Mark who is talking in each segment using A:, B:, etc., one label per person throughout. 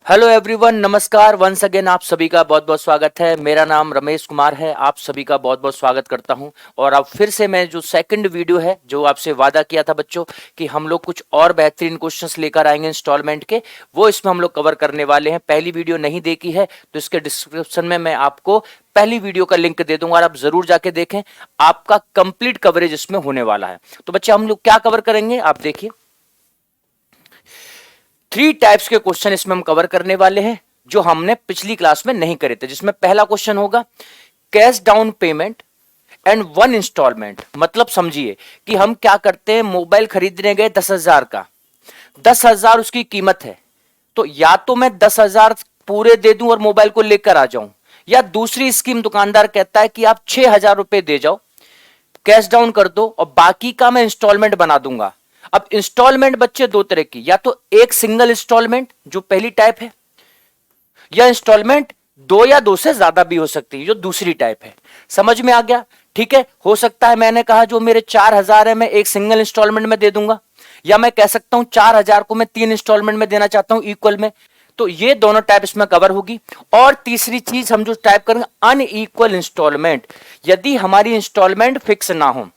A: Hello everyone, नमस्कार। Once again आप सभी का बहुत बहुत स्वागत है। मेरा नाम रमेश कुमार है। आप सभी का बहुत बहुत स्वागत करता हूं। और अब फिर से मैं जो सेकंड वीडियो है, जो आपसे वादा किया था बच्चों कि हम लोग कुछ और बेहतरीन क्वेश्चंस लेकर आएंगे इंस्टॉलमेंट के, वो इसमें हम लोग कवर करने वाले हैं। पहली वीडियो नहीं देखी है तो इसके डिस्क्रिप्शन में मैं आपको पहली वीडियो का लिंक दे दूंगा और आप जरूर जाके देखें। आपका कंप्लीट कवरेज इसमें होने वाला है। तो बच्चे हम लोग क्या कवर करेंगे, आप देखिए। 3 टाइप्स के क्वेश्चन इसमें हम कवर करने वाले हैं जो हमने पिछली क्लास में नहीं करे थे। जिसमें पहला क्वेश्चन होगा cash down payment and 1 instalment. मतलब समझिए कि हम क्या करते हैं, मोबाइल खरीदने गए 10,000 का, 10,000 उसकी कीमत है, तो या तो मैं 10,000 पूरे दे दूं और मोबाइल को लेकर आ जाऊं, या दूसरी स्कीम दुकानदार कहता है कि आप 6,000 रुपए दे जाओ, कैश डाउन कर दो और बाकी का मैं इंस्टॉलमेंट बना दूंगा। अब इंस्टॉलमेंट बच्चे दो तरह की, या तो एक सिंगल इंस्टॉलमेंट जो पहली टाइप है, या इंस्टॉलमेंट 2 या 2 से ज्यादा भी हो सकती है जो दूसरी टाइप है। समझ में आ गया? ठीक है। हो सकता है मैंने कहा जो मेरे 4,000 है मैं एक सिंगल इंस्टॉलमेंट में दे दूंगा, या मैं कह सकता हूं 4,000 को मैं 3 इंस्टॉलमेंट में देना चाहता हूं इक्वल में। तो ये दोनों टाइप इसमें कवर होगी। और तीसरी चीज हम जो टाइप करेंगे अनइक्वल इंस्टॉलमेंट। यदि हमारी इंस्टॉलमेंट फिक्स ना हो,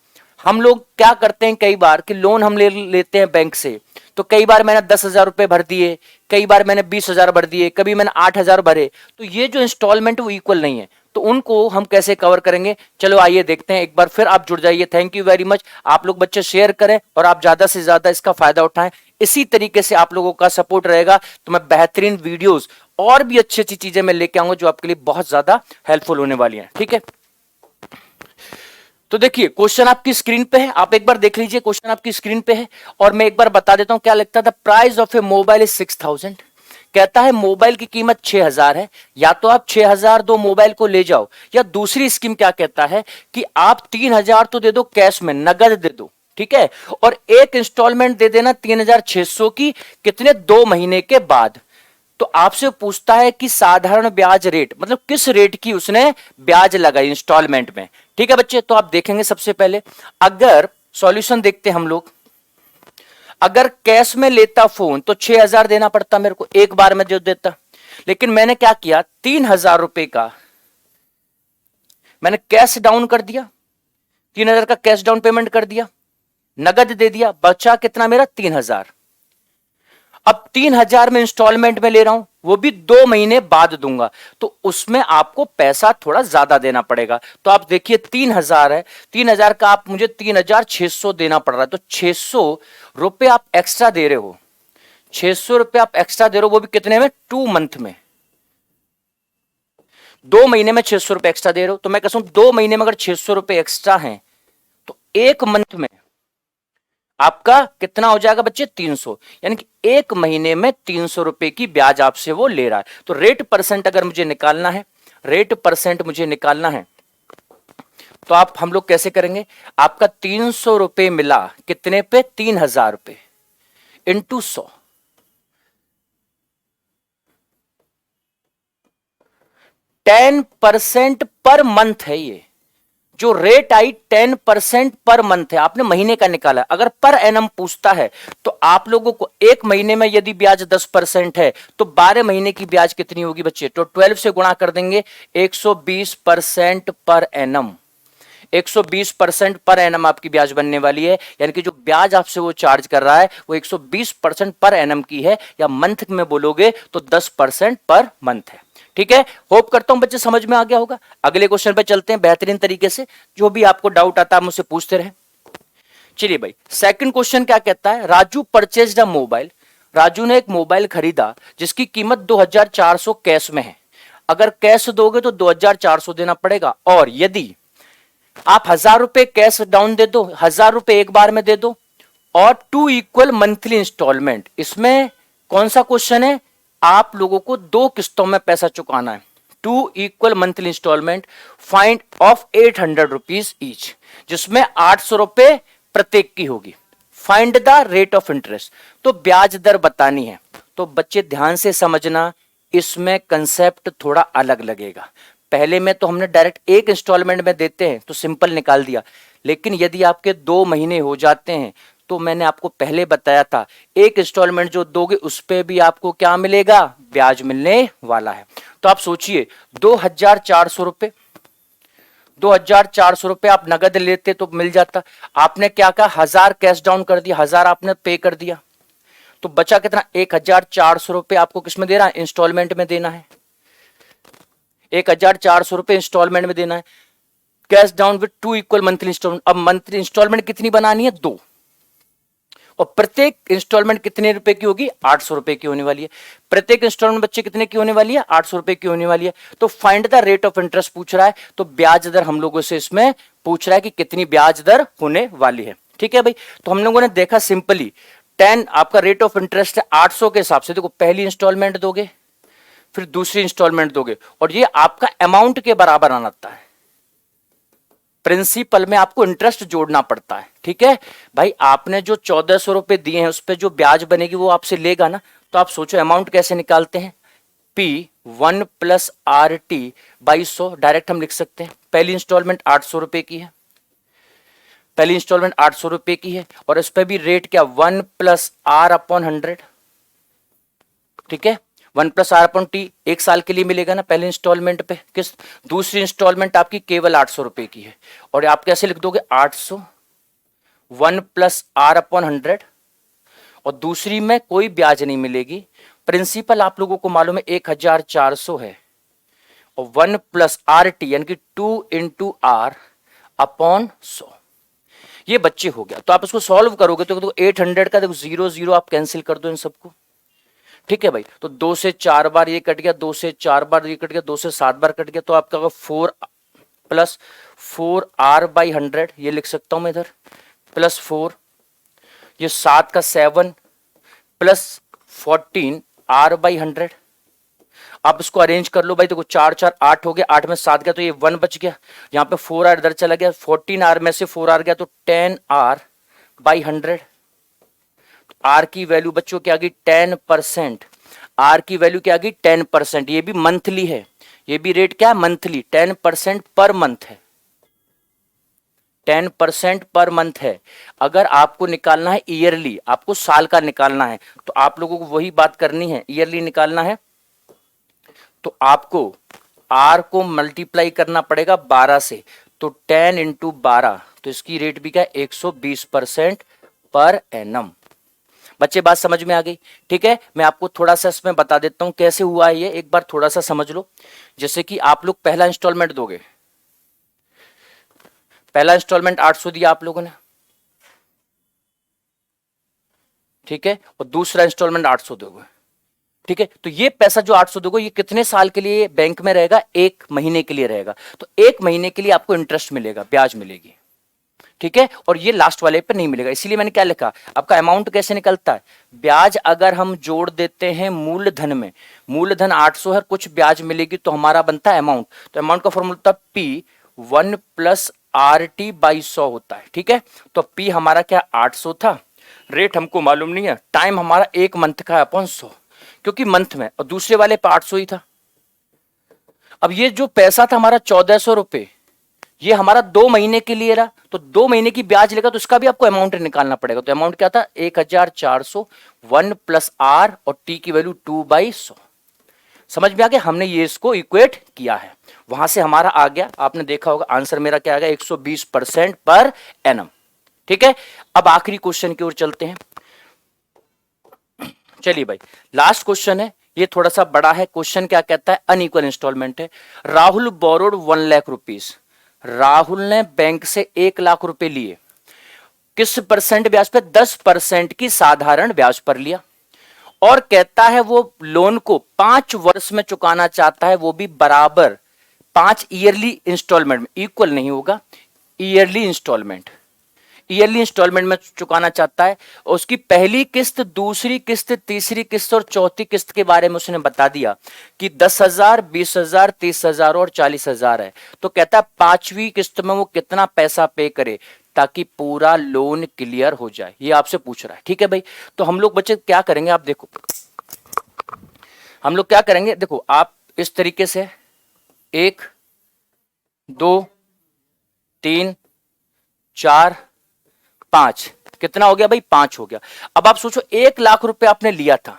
A: हम लोग क्या करते हैं कई बार कि लोन हम ले लेते हैं बैंक से, तो कई बार मैंने 10,000 रुपए भर दिए, कई बार मैंने 20,000 भर दिए, कभी मैंने 8,000 भरे, तो ये जो इंस्टॉलमेंट वो इक्वल नहीं है। तो उनको हम कैसे कवर करेंगे, चलो आइए देखते हैं। एक बार फिर आप जुड़ जाइए। Thank you very much. आप लोग बच्चे शेयर करें और आप ज्यादा से ज्यादा इसका फायदा उठाएं। इसी तरीके से आप लोगों का सपोर्ट रहेगा तो मैं बेहतरीन वीडियोस और भी अच्छी अच्छी चीजें मैं लेके आऊंगा जो आपके लिए बहुत ज्यादा हेल्पफुल होने वाली हैं। ठीक है, तो देखिए क्वेश्चन आपकी स्क्रीन पे है, आप एक बार देख लीजिए। क्वेश्चन आपकी स्क्रीन पे है और मैं एक बार बता देता हूं क्या लिखता था। Price of A mobile is 6,000। कहता है मोबाइल की कीमत 6,000 है, या तो आप 6,000 दो मोबाइल को ले जाओ, या दूसरी स्कीम क्या कहता है कि आप 3,000 तो दे दो कैश में, नगद दे दो, ठीक है, और एक इंस्टॉलमेंट दे देना 3,600 की, कितने 2 महीने के बाद। तो आपसे पूछता है कि साधारण ब्याज रेट, मतलब किस रेट की उसने ब्याज लगाई इंस्टॉलमेंट में। ठीक है बच्चे, तो आप देखेंगे सबसे पहले, अगर सॉल्यूशन देखते हम लोग, अगर कैश में लेता फोन तो 6,000 देना पड़ता मेरे को, एक बार में जो देता। लेकिन मैंने क्या किया, 3,000 रुपए का मैंने कैश डाउन कर दिया, 3,000 का कैश डाउन पेमेंट कर दिया, नगद दे दिया, बचा कितना मेरा 3,000। अब 3,000 में इंस्टॉलमेंट में ले रहा हूं, वो भी 2 महीने बाद दूंगा, तो उसमें आपको पैसा थोड़ा ज्यादा देना पड़ेगा। तो आप देखिए 3,000 है, 3,000 का आप मुझे 3,600 देना पड़ रहा है, तो 600 रुपए आप एक्स्ट्रा दे रहे हो, 600 रुपए आप एक्स्ट्रा दे रहे हो, वो भी कितने में, 2 मंथ में, 2 महीने में 600 रुपए एक्स्ट्रा दे रहे हो। तो मैं कहता हूं 2 महीने में अगर 600 रुपए एक्स्ट्रा है तो 1 मंथ में आपका कितना हो जाएगा बच्चे, 300। यानी कि 1 महीने में 300 रुपए की ब्याज आपसे वो ले रहा है। तो रेट परसेंट अगर मुझे निकालना है, रेट परसेंट मुझे निकालना है, तो आप हम लोग कैसे करेंगे, आपका 300 रुपए मिला कितने पे, 3,000 रुपए इंटू 100, 10% पर मंथ है। ये जो रेट आई 10% पर मंथ है, आपने महीने का निकाला। अगर पर एनम पूछता है तो आप लोगों को एक महीने में यदि ब्याज 10% है तो 12 महीने की ब्याज कितनी होगी बच्चे, तो 12 से गुणा कर देंगे, 120% पर एनम, 120% पर एनम आपकी ब्याज बनने वाली है। यानी कि जो ब्याज आपसे वो चार्ज कर रहा है वो 120% पर एनम की है, या मंथ में बोलोगे तो 10% पर मंथ है। ठीक है, होप करता हूं बच्चे समझ में आ गया होगा। अगले क्वेश्चन पे चलते हैं बेहतरीन तरीके से। जो भी आपको डाउट आता है मुझसे पूछते रहे। चलिए भाई, सेकंड क्वेश्चन क्या कहता है, राजू परचेज्ड अ मोबाइल। राजू ने एक मोबाइल खरीदा जिसकी कीमत 2,400 कैश में है। अगर कैश दोगे तो 2,400 देना पड़ेगा, और यदि आप 1,000 रुपए कैश डाउन दे दो, 1,000 रुपए एक बार में दे दो, और 2 इक्वल मंथली इंस्टॉलमेंट। इसमें कौन सा क्वेश्चन है, आप लोगों को 2 किस्तों में पैसा चुकाना है, 2 equal monthly instalment, find of 800 rupees each, जिसमें 800 रुपए प्रत्येक की होगी। Find the rate of interest, तो ब्याज दर बतानी है। तो बच्चे ध्यान से समझना, इसमें कंसेप्ट थोड़ा अलग लगेगा। पहले में तो हमने डायरेक्ट एक इंस्टॉलमेंट में देते हैं तो सिंपल निकाल दिया, लेकिन यदि आपके 2 महीने हो जाते हैं तो मैंने आपको पहले बताया था एक इंस्टॉलमेंट जो दोगे उस पे भी आपको क्या मिलेगा, ब्याज मिलने वाला है। तो आप सोचिए 2,400 रुपए, 2,400 रुपए आप नगद लेते तो मिल जाता, आपने क्या कहा 1,000 कैश डाउन कर दिया, 1,000 आपने पे कर दिया, तो बचा कितना 1,400 रुपए आपको किसमें देना है, इंस्टॉलमेंट में देना है। 1,400 रुपए इंस्टॉलमेंट में देना है, cash down with 2 equal monthly instalment. अब मंथली इंस्टॉलमेंट कितनी बनानी है, 2, और प्रत्येक इंस्टॉलमेंट कितने रुपए की होगी, 800 रुपए की होने वाली है। प्रत्येक इंस्टॉलमेंट बच्चे कितने की होने वाली है, 800 रुपए की होने वाली है। तो find the rate of interest पूछ रहा है, तो ब्याज दर हम लोगों से इसमें पूछ रहा है कि कितनी ब्याज दर होने वाली है। ठीक है भाई, तो हम लोगों ने देखा सिंपली 10 आपका रेट ऑफ इंटरेस्ट है 800 के हिसाब से। देखो पहली इंस्टॉलमेंट दोगे, फिर दूसरी इंस्टॉलमेंट दोगे, और ये आपका अमाउंट के बराबर आना है। प्रिंसिपल में आपको इंटरेस्ट जोड़ना पड़ता है। ठीक है भाई, आपने जो 1,400 रुपए दिए हैं उस पर जो ब्याज बनेगी वो आपसे लेगा ना, तो आप सोचो अमाउंट कैसे निकालते हैं, P1 plus RT by 100 direct हम लिख सकते हैं। पहली इंस्टॉलमेंट 800 रुपए की है, पहली इंस्टॉलमेंट 800 रुपए की है, और इस पर भी रेट क्या 1 प्लस R अपॉन 100। ठीक है, 1 प्लस R अपॉन T 1 साल के लिए मिलेगा ना पहले इंस्टॉलमेंट पे किस। दूसरी इंस्टॉलमेंट आपकी केवल 800 रुपए की है, और आप कैसे लिख दोगे 800 1 प्लस R अपॉन 100, और दूसरी में कोई ब्याज नहीं मिलेगी। प्रिंसिपल आप लोगों को मालूम है 1,400 है, और 1 प्लस RT यानी कि 2 इंटू R अपॉन 100, ये बच्चे हो गया। तो आप इसको सॉल्व करोगे तो 800 का देखो 0 0 आप कैंसिल कर दो इन सबको। ठीक है भाई, तो 2 से 4 बार ये कट गया, 2 से 4 बार ये कट गया, 2 से 7 बार कट गया, तो आपका 4 प्लस 4R बाई 100 ये लिख सकता हूं मैं इधर, प्लस 4, ये 7 का 7 प्लस 14R बाई 100। आप इसको अरेंज कर लो भाई, देखो 4 4 8 हो गया, 8 में 7 गया तो ये 1 बच गया, यहाँ पे 4R इधर चला गया, 14R में से 4R गया तो 10R बाई 100। आर की वैल्यू बच्चों क्या आ गई 10%, आर की वैल्यू क्या आ गई 10%। ये भी मंथली है, ये भी रेट क्या है मंथली, 10% पर मंथ है, 10% पर मंथ है। अगर आपको निकालना है ईयरली, आपको साल का निकालना है, तो आप लोगों को वही बात करनी है, ईयरली निकालना है तो आपको आर को मल्टीप्लाई करना पड़ेगा 12 से, तो 10 इंटू 12, तो इसकी रेट भी क्या 120% पर एनम। बच्चे बात समझ में आ गई। ठीक है, मैं आपको थोड़ा सा इसमें बता देता हूं कैसे हुआ है ये, एक बार थोड़ा सा समझ लो। जैसे कि आप लोग पहला इंस्टॉलमेंट दोगे, पहला इंस्टॉलमेंट 800 दिया आप लोगों ने, ठीक है, और दूसरा इंस्टॉलमेंट 800 दोगे। ठीक है, तो ये पैसा जो 800 दोगे ये कितने साल के लिए बैंक में रहेगा, 1 महीने के लिए रहेगा, तो 1 महीने के लिए आपको इंटरेस्ट मिलेगा, ब्याज मिलेगी। ठीक है, और ये लास्ट वाले पे नहीं मिलेगा, इसीलिए मैंने क्या लिखा, आपका अमाउंट कैसे निकलता है, ब्याज अगर हम जोड़ देते हैं मूलधन में, मूलधन 800 है, कुछ ब्याज मिलेगी तो हमारा बनता है अमाउंट, तो अमाउंट का फॉर्मूला होता है P1 प्लस RT बाई 100 होता है। ठीक है, तो P हमारा क्या 800 था, रेट हमको मालूम नहीं है, टाइम हमारा 1 मंथ का है अपॉन 100, क्योंकि मंथ में, और दूसरे वाले पे 800 ही था। अब ये जो पैसा था हमारा 1,400 रुपए, ये हमारा 2 महीने के लिए रहा, तो 2 महीने की ब्याज लेगा तो इसका भी आपको अमाउंट निकालना पड़ेगा। तो अमाउंट क्या था 1,400, 1 प्लस R और T की वैल्यू 2/100। समझ में आ गया, हमने ये इसको इक्वेट किया है, वहां से हमारा आ गया, आपने देखा होगा आंसर मेरा क्या आ गया 120% पर एनम। ठीक है, अब आखिरी क्वेश्चन की ओर चलते हैं। चलिए भाई, लास्ट क्वेश्चन है, ये थोड़ा सा बड़ा है। क्वेश्चन क्या कहता है, अनइक्वल इंस्टॉलमेंट है। राहुल बोरोड 1 लाख रुपीज, राहुल ने बैंक से 1 लाख रुपए लिए, किस परसेंट ब्याज पे, 10% की साधारण ब्याज पर लिया, और कहता है वो लोन को 5 वर्ष में चुकाना चाहता है, वो भी बराबर 5 ईयरली इंस्टॉलमेंट में, इक्वल नहीं होगा, ईयरली इंस्टॉलमेंट, ईयरली इंस्टॉलमेंट में चुकाना चाहता है। उसकी पहली किस्त, दूसरी किस्त, तीसरी किस्त और चौथी किस्त के बारे में उसने बता दिया कि 10,000, 20,000, 30,000 और 40,000 है। तो कहता है 5वीं किस्त में वो कितना पैसा पे करे ताकि पूरा लोन क्लियर हो जाए, ये आपसे पूछ रहा है। ठीक है भाई, तो हम लोग बच्चे क्या करेंगे, आप देखो हम लोग क्या करेंगे, देखो आप इस तरीके से 1 2 3 4 5 कितना हो गया भाई? 5 हो गया। अब आप सोचो 1 लाख रुपए आपने लिया था,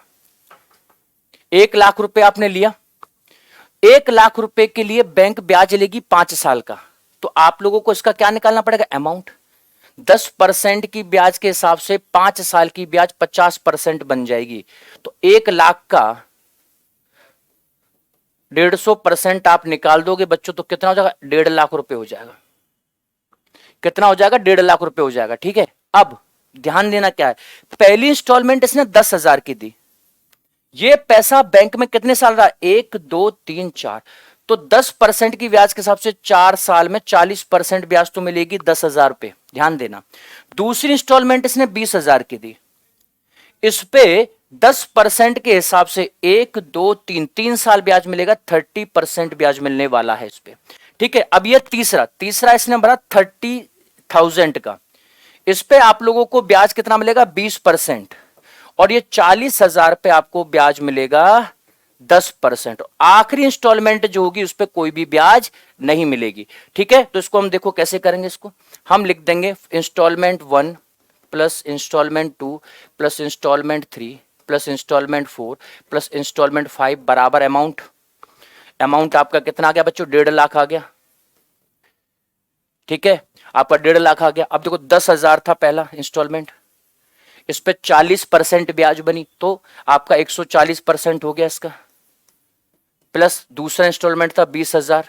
A: 1 लाख रुपए आपने लिया, 1 लाख रुपए के लिए बैंक ब्याज लेगी 5 साल का, तो आप लोगों को इसका क्या निकालना पड़ेगा? अमाउंट। 10% की ब्याज के हिसाब से 5 साल की ब्याज 50% बन जाएगी। तो 1 लाख का 150% आप निकाल दोगे बच्चों, तो कितना हो जाएगा? 1.5 लाख रुपए हो जाएगा। कितना हो जाएगा? 1.5 लाख रुपए हो जाएगा। ठीक है, अब ध्यान देना क्या है, पहली इंस्टॉलमेंट इसने 10,000 की दी, ये पैसा बैंक में कितने साल रहा? 1 2 3 4, तो 10% की ब्याज के हिसाब से 4 साल में 40% ब्याज तो मिलेगी 10,000 रुपए। ध्यान देना, दूसरी इंस्टॉलमेंट इसने 20,000 की दी, इस पे 10% के हिसाब से 1 2 3 3 साल ब्याज मिलेगा, 30% ब्याज मिलने वाला है इस पे। ठीक है, अब ये तीसरा इसने भरा 30,000 का, इस पे आप लोगों को ब्याज कितना मिलेगा? 20%, और ये 40,000 पे आपको ब्याज मिलेगा 10%। आखिरी इंस्टॉलमेंट जो होगी उस पे कोई भी ब्याज नहीं मिलेगी। ठीक है, तो इसको हम देखो कैसे करेंगे, इसको हम लिख देंगे instalment 1 plus instalment 2 plus instalment 3 plus instalment 4 plus instalment 5 बराबर अमाउंट आपका कितना आ गया बच्चों? 1.5 लाख आ गया। ठीक है, आपका 1.5 लाख आ गया। अब देखो 10,000 था पहला इंस्टॉलमेंट, इस पे 40% ब्याज बनी, तो आपका 140% हो गया इसका, प्लस दूसरा इंस्टॉलमेंट था 20,000,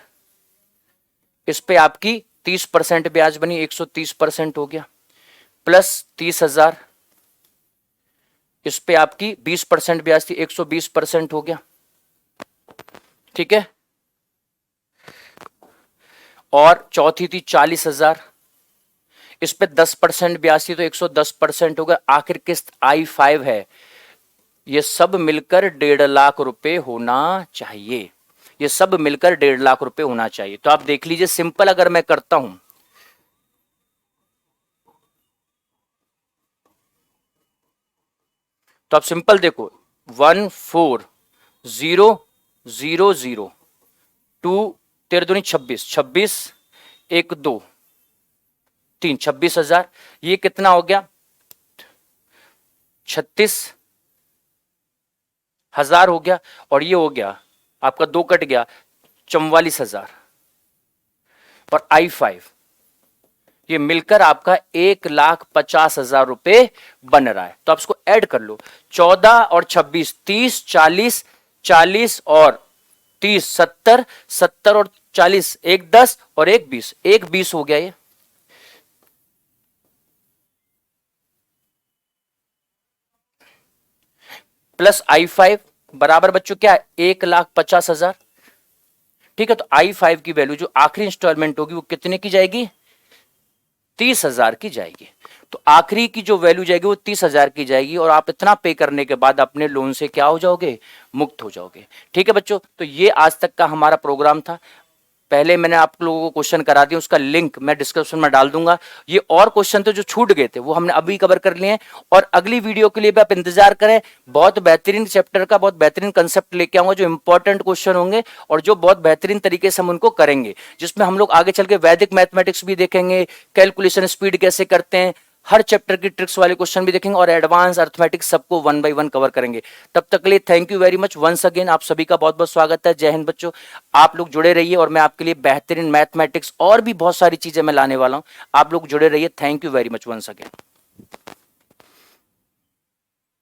A: इस पे आपकी 30% ब्याज बनी, 130% हो गया, प्लस 30,000, इस पे आपकी 20% ब्याज थी, 120% हो गया। ठीक है, और चौथी थी 40,000, इस पे 10% ब्याज थी, तो 110% हो गया। आखिर किस्त I5 है, ये सब मिलकर 1.5 लाख रुपए होना चाहिए, ये सब मिलकर 1.5 लाख रुपए होना चाहिए। तो आप देख लीजिए, सिंपल अगर मैं करता हूं तो आप सिंपल देखो 14,0,0,0 2 13 दूनी 26, 26 1 2 3, 26,000, ये कितना हो गया? 36,000 हो गया, और ये हो गया आपका 2 कट गया 44,000, और I5 ये मिलकर आपका 1,50,000 रुपए बन रहा है। तो आप इसको ऐड कर लो, 14 और 26 30, 40 40 और 30 70, 70 और 40 1 10 और 1 20, 1 20 हो गया ये। प्लस I5 बराबर बच्चों क्या है? 1,50,000। ठीक है, तो I5 की वैल्यू जो आखिरी इंस्टॉलमेंट होगी वो कितने की जाएगी? 30,000 की जाएगी। तो आखिरी की जो वैल्यू जाएगी वो 30,000 की जाएगी, और आप इतना पे करने के बाद अपने लोन से क्या हो जाओगे? मुक्त हो जाओगे। ठीक है बच्चों, तो ये आज तक का हमारा प्रोग्राम था। पहले मैंने आप लोगों को क्वेश्चन करा दिया, उसका लिंक मैं डिस्क्रिप्शन में डाल दूंगा। ये और क्वेश्चन थे जो छूट गए थे, वो हमने अभी कवर कर लिए हैं, और अगली वीडियो के लिए भी आप इंतजार करें। बहुत बेहतरीन चैप्टर का बहुत बेहतरीन कंसेप्ट लेके आऊंगा, जो इंपॉर्टेंट क्वेश्चन होंगे और जो बहुत बेहतरीन तरीके से हम उनको करेंगे, जिसमें हम लोग आगे चल के वैदिक मैथमेटिक्स भी देखेंगे, कैलकुलेशन स्पीड कैसे करते हैं, हर चैप्टर की ट्रिक्स वाले क्वेश्चन भी देखेंगे, और एडवांस अर्थमेटिक्स सबको 1 बाय 1 कवर करेंगे। तब तक के लिए thank you very much once again, आप सभी का बहुत बहुत स्वागत है। जय हिंद बच्चों, आप लोग जुड़े रहिए, और मैं आपके लिए बेहतरीन मैथमेटिक्स और भी बहुत सारी चीजें मैं लाने वाला हूं। आप लोग जुड़े रहिए। Thank you very much once again.